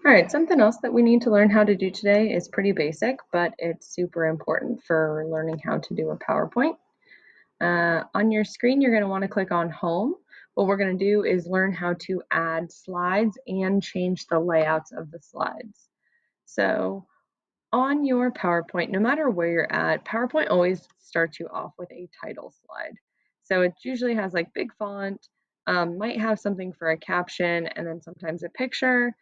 All right, something else that we need to learn how to do today is pretty basic, but it's super important for learning how to do a PowerPoint. On your screen, you're going to want to click on Home. What we're going to do is learn how to add slides and change the layouts of the slides. So on your PowerPoint, no matter where you're at, PowerPoint always starts you off with a title slide. So it usually has like big font, might have something for a caption, and then sometimes a picture.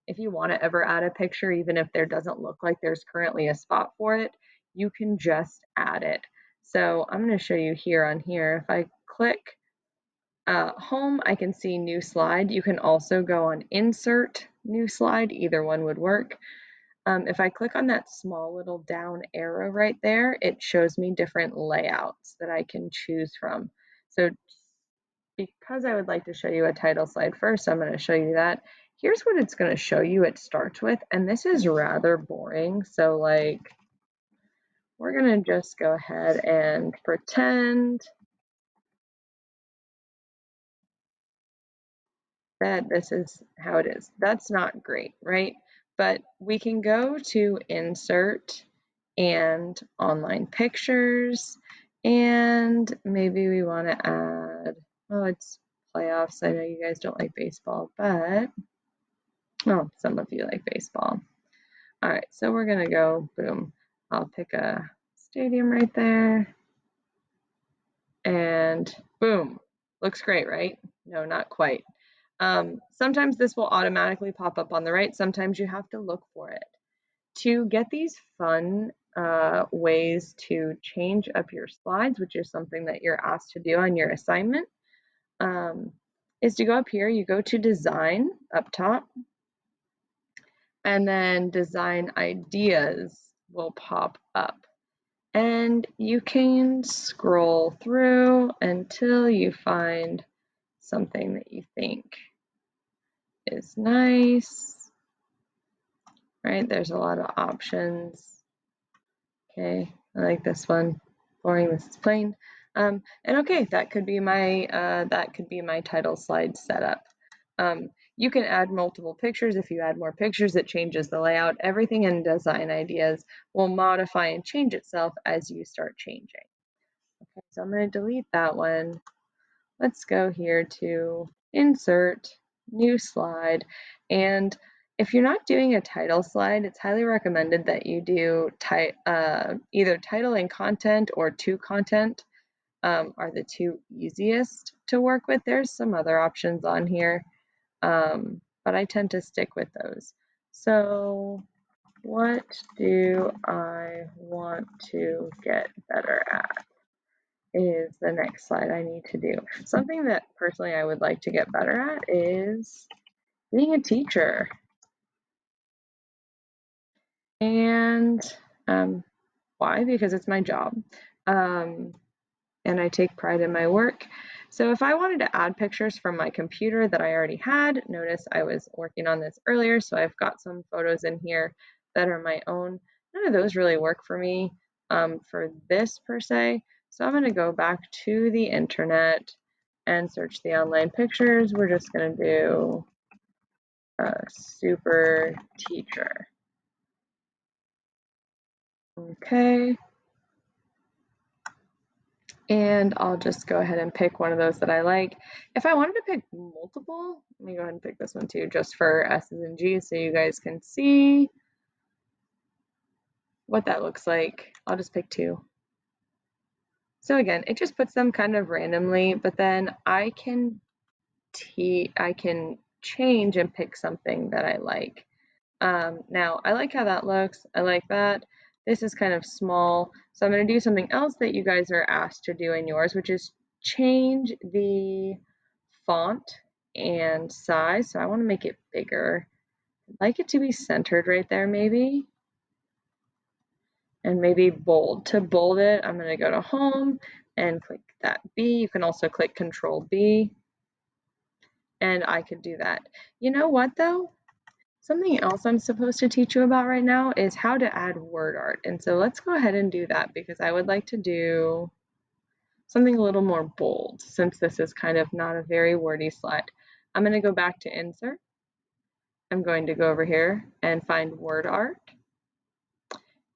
If you want to ever add a picture, even if there doesn't look like there's currently a spot for it, you can just add it. So I'm going to show you here on here. If I click Home, I can see New Slide. You can also go on Insert, New Slide. Either one would work. If I click on that small little down arrow right there, it shows me different layouts that I can choose from. So because I would like to show you a title slide first, I'm going to show you that. Here's what it's going to show you it starts with, and this is rather boring. So like, we're going to just go ahead and pretend that this is how it is. That's not great, right? But we can go to Insert and Online Pictures, and maybe we want to add, oh, it's playoffs. I know you guys don't like baseball, but, oh, some of you like baseball. All right, so we're going to go, boom. I'll pick a stadium right there, and boom. Looks great, right? No, not quite. Sometimes this will automatically pop up on the right. Sometimes you have to look for it. To get these fun ways to change up your slides, which is something that you're asked to do on your assignment, is to go up here. You go to Design up top, and then Design Ideas will pop up. And you can scroll through until you find something that you think is nice, right? There's a lot of options. Okay, I like this one. Boring, this is plain. And okay, that could be my title slide setup. You can add multiple pictures. If you add more pictures, it changes the layout. Everything in Design Ideas will modify and change itself as you start changing. Okay, so I'm going to delete that one. Let's go here to Insert, New Slide, and if you're not doing a title slide, it's highly recommended that you do either title and content or to content are the two easiest to work with. There's some other options on here, but I tend to stick with those. So what do I want to get better at? Is the next slide I need to do. Something that personally I would like to get better at is being a teacher. And why? Because it's my job. And I take pride in my work. So if I wanted to add pictures from my computer that I already had, notice I was working on this earlier, so I've got some photos in here that are my own. None of those really work for me for this per se. So I'm going to go back to the internet and search the online pictures. We're just going to do super teacher. Okay. And I'll just go ahead and pick one of those that I like. If I wanted to pick multiple, let me go ahead and pick this one too, just for S's and G's so you guys can see what that looks like. I'll just pick two. So again, it just puts them kind of randomly, but then I can change and pick something that I like. Now, I like how that looks. I like that. This is kind of small. So I'm going to do something else that you guys are asked to do in yours, which is change the font and size. So I want to make it bigger. I'd like it to be centered right there maybe. And maybe bold. To bold it, I'm going to go to Home and click that B. You can also click Control B. And I could do that. You know what though? Something else I'm supposed to teach you about right now is how to add word art. And so let's go ahead and do that because I would like to do something a little more bold since this is kind of not a very wordy slide. I'm going to go back to Insert I'm going to go over here and find word art.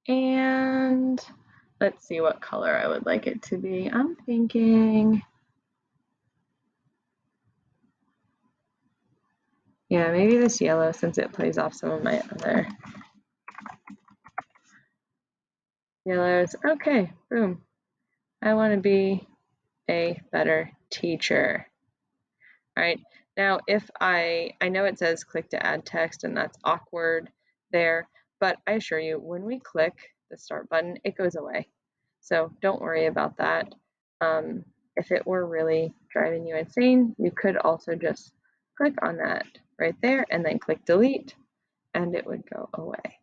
And let's see what color I would like it to be. I'm thinking, yeah, maybe this yellow since it plays off some of my other yellows. Okay, boom. I want to be a better teacher. All right, now if I know it says click to add text and that's awkward there, but I assure you when we click the start button, it goes away. So don't worry about that. If it were really driving you insane, you could also just click on that right there and then click delete and it would go away.